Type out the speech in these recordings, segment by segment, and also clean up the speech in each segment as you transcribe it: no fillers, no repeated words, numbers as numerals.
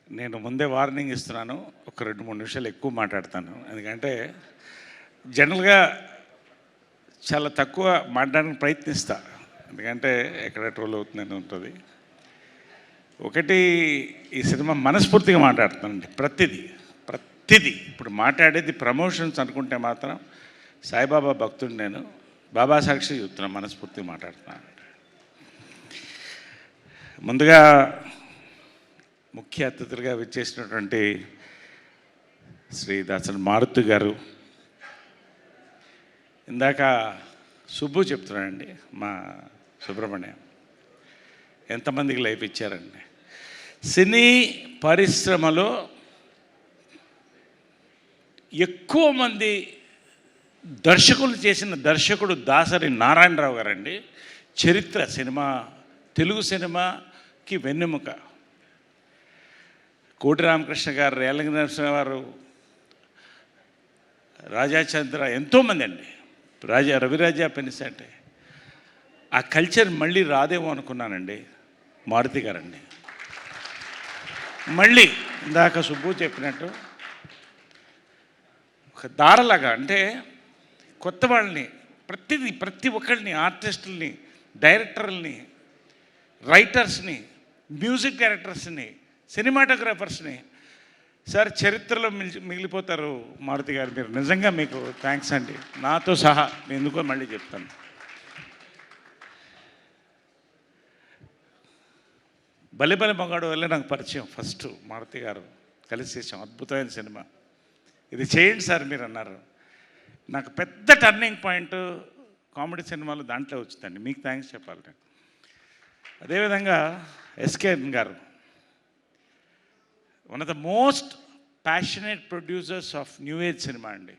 నేను ముందే వార్నింగ్ ఇస్తున్నాను. ఒక 2-3 నిమిషాలు ఎక్కువ మాట్లాడతాను. ఎందుకంటే జనరల్గా చాలా తక్కువ మాట్లాడడానికి ప్రయత్నిస్తా. ఎందుకంటే ఎక్కడ ట్రోల్ అవుతుందని ఉంటుంది. ఒకటి, ఈ సినిమా మనస్ఫూర్తిగా మాట్లాడుతానండి. ప్రతిదీ ఇప్పుడు మాట్లాడేది ప్రమోషన్స్ అనుకుంటే మాత్రం సాయిబాబా భక్తుడు నేను. బాబా సాక్షి చెప్తున్నాను, మనస్ఫూర్తిగా మాట్లాడుతున్నాను. ముందుగా ముఖ్య అతిథులుగా విచ్చేసినటువంటి శ్రీ దాసరి మారుతి గారు, ఇందాక సుబ్బు చెప్తున్నానండి, మా సుబ్రహ్మణ్యం ఎంతమందికి లైఫ్ ఇచ్చారండి. సినీ పరిశ్రమలో ఎక్కువ మంది దర్శకులు చేసిన దర్శకుడు దాసరి నారాయణరావు గారండి. చరిత్ర సినిమా, తెలుగు సినిమాకి వెన్నెముక. కోటి రామకృష్ణ గారు, రేలంగి నరసింహ గారు, రాజాచంద్ర, ఎంతోమంది అండి, రవిరాజా పెనిసంటే. ఆ కల్చర్ మళ్ళీ రాదేమో అనుకున్నానండి. మారుతి గారండి మళ్ళీ ఇందాక సుబ్బు చెప్పినట్టు ఒక దారలాగా, అంటే కొత్త వాళ్ళని, ప్రతి ఒక్కరిని, ఆర్టిస్టుల్ని, డైరెక్టర్లని, రైటర్స్ని, మ్యూజిక్ డైరెక్టర్స్ని, సినిమాటోగ్రాఫర్స్ని. సార్ చరిత్రలో మిగిలిపోతారు మారుతి గారు. మీరు నిజంగా మీకు థ్యాంక్స్ అండి, నాతో సహా. ఎందుకో మళ్ళీ చెప్తాను. బలిబలి మగాడు వల్లే నాకు పరిచయం. ఫస్ట్ మారుతి గారు కలిసి చేసాం, అద్భుతమైన సినిమా. ఇది చేయండి సార్ మీరు అన్నారు. నాకు పెద్ద టర్నింగ్ పాయింట్ కామెడీ సినిమాలు దాంట్లో వచ్చిందండి. మీకు థ్యాంక్స్ చెప్పాలి నేను. అదేవిధంగా ఎస్కేఎన్ గారు, one of the most passionate producers of new age cinema అండి.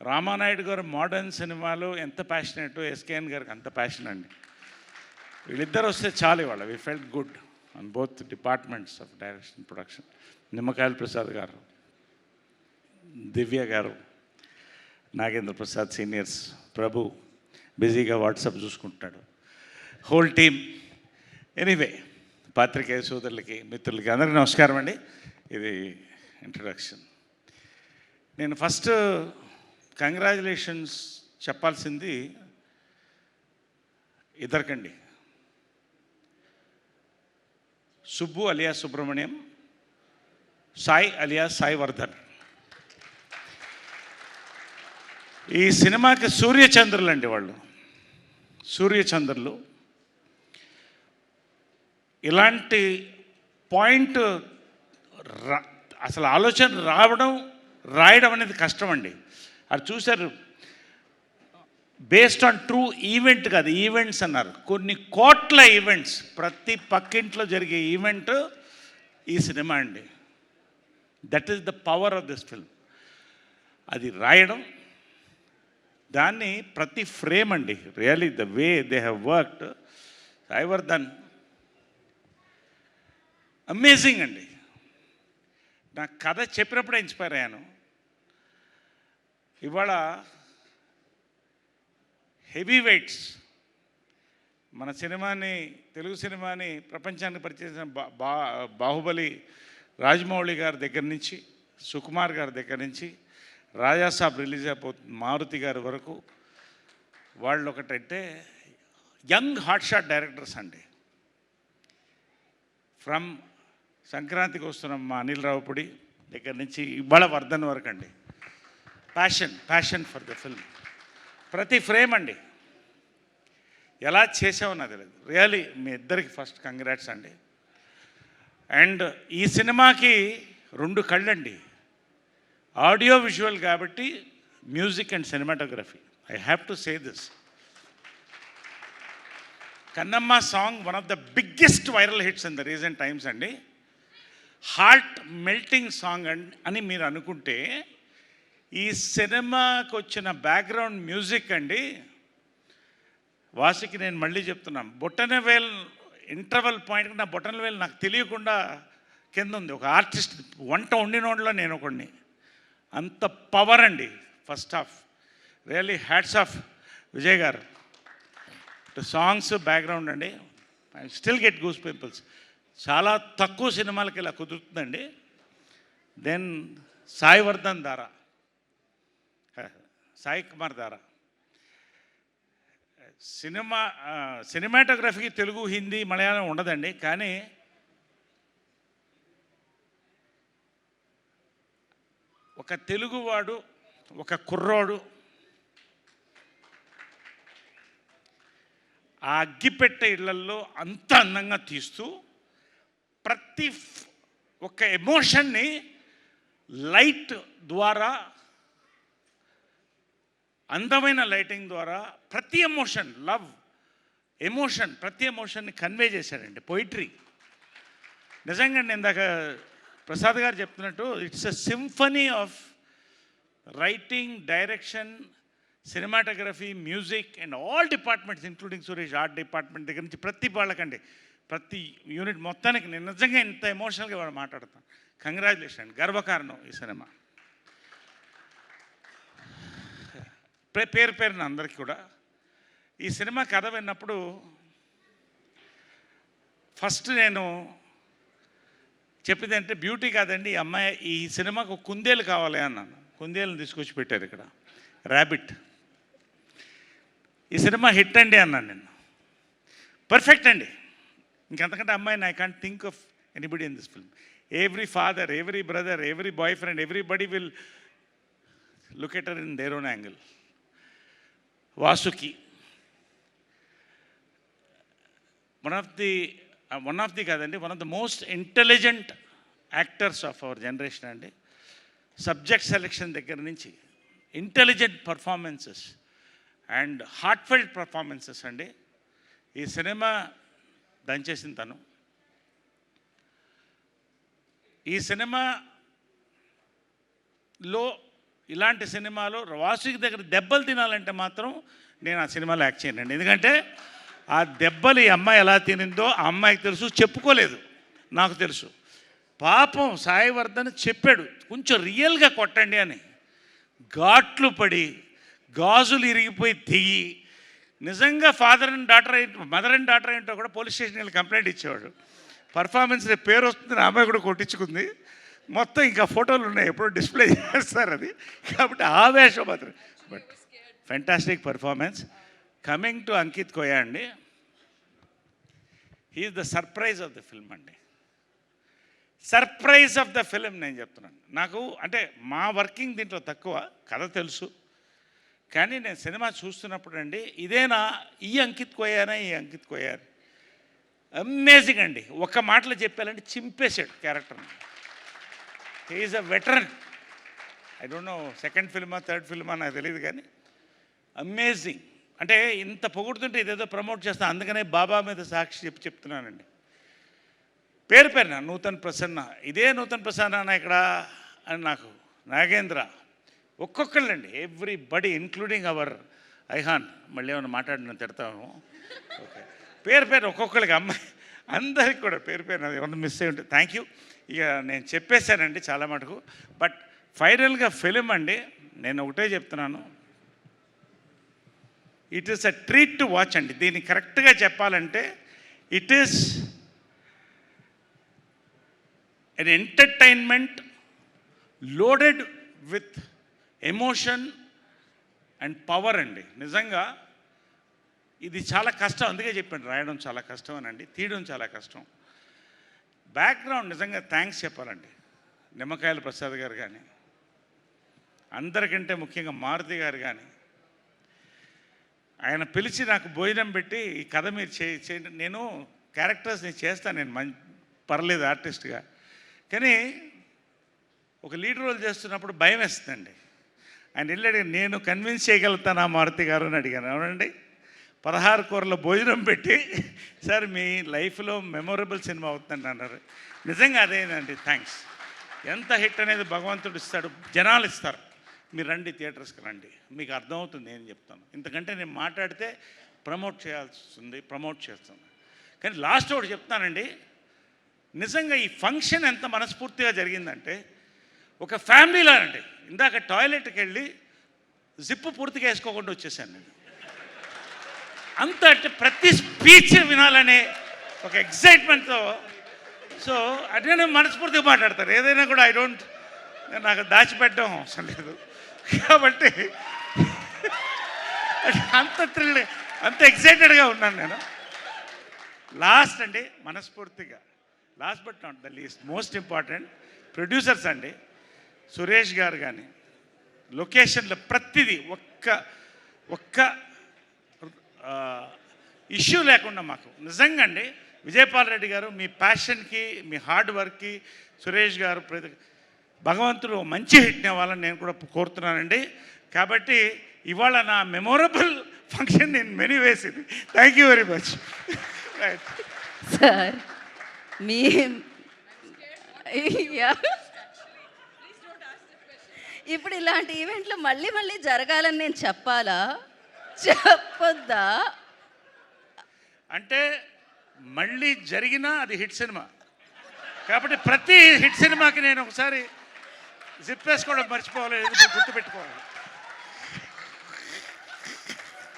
రామానాయుడు గారు మోడర్న్ సినిమాలో ఎంత ప్యాషనేటో ఎస్కేఎన్ గారికి అంత ప్యాషన్ అండి. వీళ్ళిద్దరు వస్తే చాలు ఇవాళ. We felt good on both departments of direction, production. Nimmakayala Prasad గారు, దివ్య గారు, నాగేంద్ర ప్రసాద్ సీనియర్స్, ప్రభు బిజీగా వాట్సాప్ చూసుకుంటున్నాడు, హోల్ టీమ్. ఎనీవే, పాత్రికేయ సోదరులకి, మిత్రులకి అందరికీ నమస్కారం అండి. ఇది ఇంట్రడక్షన్. నేను ఫస్ట్ కంగ్రాచులేషన్స్ చెప్పాల్సింది ఇద్దరికండి. సుబ్బు అలియా సుబ్రహ్మణ్యం, సాయి అలియా సాయి వర్ధన్. ఈ సినిమాకి సూర్యచంద్రులు అండి వాళ్ళు, సూర్యచంద్రులు. ఇలాంటి పాయింట్ అసలు ఆలోచన రాయడం అనేది కష్టం అండి. అది చూశారు, బేస్డ్ ఆన్ ట్రూ ఈవెంట్ కాదు, ఈవెంట్స్ అన్నారు. కొన్ని కోట్ల ఈవెంట్స్, ప్రతి పక్కింట్లో జరిగే ఈవెంట్ ఈ సినిమా అండి. That is the power of this film. అది రాయడం, దాన్ని ప్రతి ఫ్రేమ్ అండి, really the way they have worked. Sai Vardhan amazing అండి. నాకు కథ చెప్పినప్పుడే ఇన్స్పైర్ అయ్యాను. ఇవాళ హెవీ వెయిట్స్ మన సినిమాని, తెలుగు సినిమాని ప్రపంచానికి పరిచయం బాహుబలి రాజమౌళి గారి దగ్గర నుంచి, సుకుమార్ గారి దగ్గర నుంచి, రాజాసాబ్ రిలీజ్ అయిపోతుంది మారుతి గారి వరకు. వాళ్ళు ఒకటంటే యంగ్ హాట్షాట్ డైరెక్టర్స్ అండి. ఫ్రమ్ సంక్రాంతికి వస్తున్న మా అనిల్ రావుపూడి దగ్గర నుంచి ఇవాళ వర్ధన్ వరకు అండి. Passion for the film. ప్రతి ఫ్రేమ్ అండి. ఎలా చేసామన్నది లేదు. రియలీ మీ ఇద్దరికి ఫస్ట్ కంగ్రాట్స్ అండి. అండ్ ఈ సినిమాకి 2 కళ్ళండి, ఆడియో విజువల్ కాబట్టి, music and cinematography. I have to say this. Kannamma song one of the biggest viral hits in the recent times అండి. హార్ట్ మెల్టింగ్ సాంగ్ అని మీరు అనుకుంటే, ఈ సినిమాకి వచ్చిన బ్యాక్గ్రౌండ్ మ్యూజిక్ అండి, వాసికి నేను మళ్ళీ చెప్తున్నాను, బొటనవేల్ ఇంటర్వల్ పాయింట్, నా బొటనవేల్ నాకు తెలియకుండా కింద ఉంది. ఒక ఆర్టిస్ట్, వంట వండినోళ్ళలో నేను ఒకడిని. అంత పవర్ అండి first half. Really hats off Vijay గారు. సాంగ్స్, బ్యాక్గ్రౌండ్ అండి, I still get goose peoples. చాలా తక్కువ సినిమాలకి ఇలా కుదురుతుందండి. దెన్ సాయి వర్ధన్ దారా, సాయి కుమార్ దారా సినిమాటోగ్రఫీకి తెలుగు, హిందీ, మలయాళం ఉండదండి. కానీ ఒక తెలుగువాడు, ఒక కుర్రోడు ఆ అగ్గిపెట్టె ఇళ్లల్లో అంత అందంగా తీస్తూ ప్రతి ఒక ఎమోషన్ని లైట్ ద్వారా, అందమైన లైటింగ్ ద్వారా ప్రతి ఎమోషన్, లవ్ ఎమోషన్, ప్రతి ఎమోషన్ని కన్వే చేశాడండి. పోయిటరీ నిజంగా నేను ఇందాక ప్రసాద్ గారు చెప్తున్నట్టు it's a symphony of writing, direction, cinematography, music and all departments including Suresh, art department దగ్గర నుంచి ప్రతి వాళ్ళకండి, ప్రతి యూనిట్ మొత్తానికి నేను నిజంగా ఇంత ఎమోషనల్గా వాళ్ళు మాట్లాడతాను. కంగ్రాచులేషన్, గర్వకారణం ఈ సినిమా. పేరున అందరికీ కూడా ఈ సినిమా కథ విన్నప్పుడు ఫస్ట్ నేను చెప్పింది అంటే బ్యూటీ కాదండి, ఈ అమ్మాయి ఈ సినిమాకు కుందేలు కావాలి అన్నాను. కుందేలను తీసుకొచ్చి పెట్టారు ఇక్కడ, ర్యాబిట్. ఈ సినిమా హిట్ అండి అన్నాను నేను. పర్ఫెక్ట్ అండి, ఇంకంతకంటే అమ్మాయిని I can't think of anybody in this film. Every father, every brother, every boyfriend, everybody will look at her in their own angle. Vasuki one of the కాదండి, one of the most intelligent actors of our generation అండి. Subject selection దగ్గర నుంచి intelligent performances and heartfelt performances అండి. ఈ cinema దంచేసిన తను. ఈ సినిమాలో ఇలాంటి సినిమాలో వాసుకి దగ్గర దెబ్బలు తినాలంటే మాత్రం నేను ఆ సినిమాలో యాక్ట్ చేయనండి. ఎందుకంటే ఆ దెబ్బలు ఈ అమ్మాయి ఎలా తినిందో ఆ అమ్మాయికి తెలుసు, చెప్పుకోలేదు, నాకు తెలుసు. పాపం సాయి వర్ధన్ చెప్పాడు కొంచెం రియల్గా కొట్టండి అని. ఘాట్లు పడి గాజులు ఇరిగిపోయి దిగి నిజంగా మదర్ అండ్ డాటర్ ఏంటో కూడా పోలీస్ స్టేషన్ వెళ్ళి కంప్లైంట్ ఇచ్చేవాడు. పర్ఫార్మెన్స్ పేరు వస్తుంది, అమ్మాయి కూడా కొట్టించుకుంది. మొత్తం ఇంకా ఫోటోలు ఉన్నాయి, ఎప్పుడో డిస్ప్లే చేస్తారు అది. కాబట్టి ఆవేశం మాత్రం. But fantastic performance. Coming to Ankith Koyya అండి, he's the surprise of the film అండి. సర్ప్రైజ్ ఆఫ్ ద ఫిలిం నేను చెప్తున్నాను. నాకు అంటే మా వర్కింగ్ దీంట్లో తక్కువ, కథ తెలుసు. కానీ నేను సినిమా చూస్తున్నప్పుడు అండి, ఇదేనా ఈ అంకిత్ కోయానా, ఈ అంకిత్ కోయా, అమేజింగ్ అండి. ఒక్క మాటలో చెప్పాలంటే చింపేశాడు క్యారెక్టర్ని. He is a veteran. I don't know second ఫిల్మా థర్డ్ ఫిల్మా నాకు తెలియదు, కానీ అమేజింగ్. అంటే ఇంత పొగుడుతుంటే ఇదేదో ప్రమోట్ చేస్తాను, అందుకనే బాబా మీద సాక్షి చెప్తున్నానండి. పేరున నూతన్ ప్రసన్న, ఇదే నూతన్ ప్రసన్న ఇక్కడ అని నాకు నాగేంద్ర, ఒక్కొక్కళ్ళండి, ఎవ్రీబడి ఇంక్లూడింగ్ అవర్ ఐహాన్. మళ్ళీ ఏమైనా మాట్లాడిన తిడతాము. ఓకే, పేరు ఒక్కొక్కరికి, అమ్మాయి అందరికి కూడా పేరు ఏమన్నా మిస్ అయ్యి ఉంటుంది. Thank you. ఇక నేను చెప్పేశానండి చాలా మటుకు. బట్ ఫైనల్గా ఫిలిం అండి, నేను ఒకటే చెప్తున్నాను, it is a treat to watch అండి. దీన్ని కరెక్ట్గా చెప్పాలంటే it is an entertainment loaded with emotion and power అండి. నిజంగా ఇది చాలా కష్టం, అందుకే చెప్పండి రాయడం చాలా కష్టం అనండి, తీయడం చాలా కష్టం. బ్యాక్గ్రౌండ్ నిజంగా థ్యాంక్స్ చెప్పాలండి. నిమ్మకాయల ప్రసాద్ గారు కానీ, అందరికంటే ముఖ్యంగా మారుతి గారు కానీ, ఆయన పిలిచి నాకు భోజనం పెట్టి ఈ కథ మీరు చేయండి, నేను క్యారెక్టర్స్ని చేస్తాను, నేను పర్లేదు ఆర్టిస్ట్గా, కానీ ఒక లీడ్ రోల్ చేస్తున్నప్పుడు భయం వేస్తుందండి. ఆయన వెళ్ళాడు, నేను కన్విన్స్ చేయగలుగుతాను ఆ మారుతి గారు అని అడిగాను. అవునండి, 16 కూరల భోజనం పెట్టి సార్ మీ లైఫ్లో మెమొరబుల్ సినిమా అవుతుందండి అన్నారు. నిజంగా అదేనండి, థ్యాంక్స్. ఎంత హిట్ అనేది భగవంతుడు ఇస్తాడు, జనాలు ఇస్తారు. మీరు రండి, థియేటర్స్కి రండి, మీకు అర్థమవుతుంది నేను చెప్తాను. ఇంతకంటే నేను మాట్లాడితే ప్రమోట్ చేస్తుంది. కానీ లాస్ట్ ఒకటి చెప్తానండి, నిజంగా ఈ ఫంక్షన్ ఎంత మనస్ఫూర్తిగా జరిగిందంటే ఒక ఫ్యామిలీలో అండి. ఇందాక టాయిలెట్కి వెళ్ళి జిప్పు పూర్తిగా వేసుకోకుండా వచ్చేసాను నేను. అంత అంటే ప్రతి స్పీచ్ వినాలనే ఒక ఎక్సైట్మెంట్తో సో అదే నేను మనస్ఫూర్తిగా మాట్లాడతాను ఏదైనా కూడా ఐ డోంట్, నాకు దాచిపెట్టడం అవసరం లేదు కాబట్టి అంత థ్రిల్, అంత ఎక్సైటెడ్గా ఉన్నాను నేను. లాస్ట్ అండి, మనస్ఫూర్తిగా last but not the least most important producers అండి. సురేష్ గారు కానీ లొకేషన్లో ప్రతిదీ ఒక్క ఇష్యూ లేకుండా మాకు నిజంగా అండి. విజయపాల్ రెడ్డి గారు మీ ప్యాషన్కి, మీ హార్డ్ వర్క్కి, సురేష్ గారు భగవంతుడు మంచి హిట్ని ఇవ్వాలని నేను కూడా కోరుతున్నానండి. కాబట్టి ఇవాళ నా memorable function in many ways ఇది. Thank you very much. Right sir, మీ ఇప్పుడు ఇలాంటి ఈవెంట్లు మళ్ళీ మళ్ళీ జరగాలని నేను చెప్పాలా, చెప్పొద్దా? అంటే మళ్ళీ జరిగినా అది హిట్ సినిమా కాబట్టి ప్రతి హిట్ సినిమాకి నేను ఒకసారి జిప్ వేసుకోవడం మర్చిపోవాలి, గుర్తుపెట్టుకోవాలి.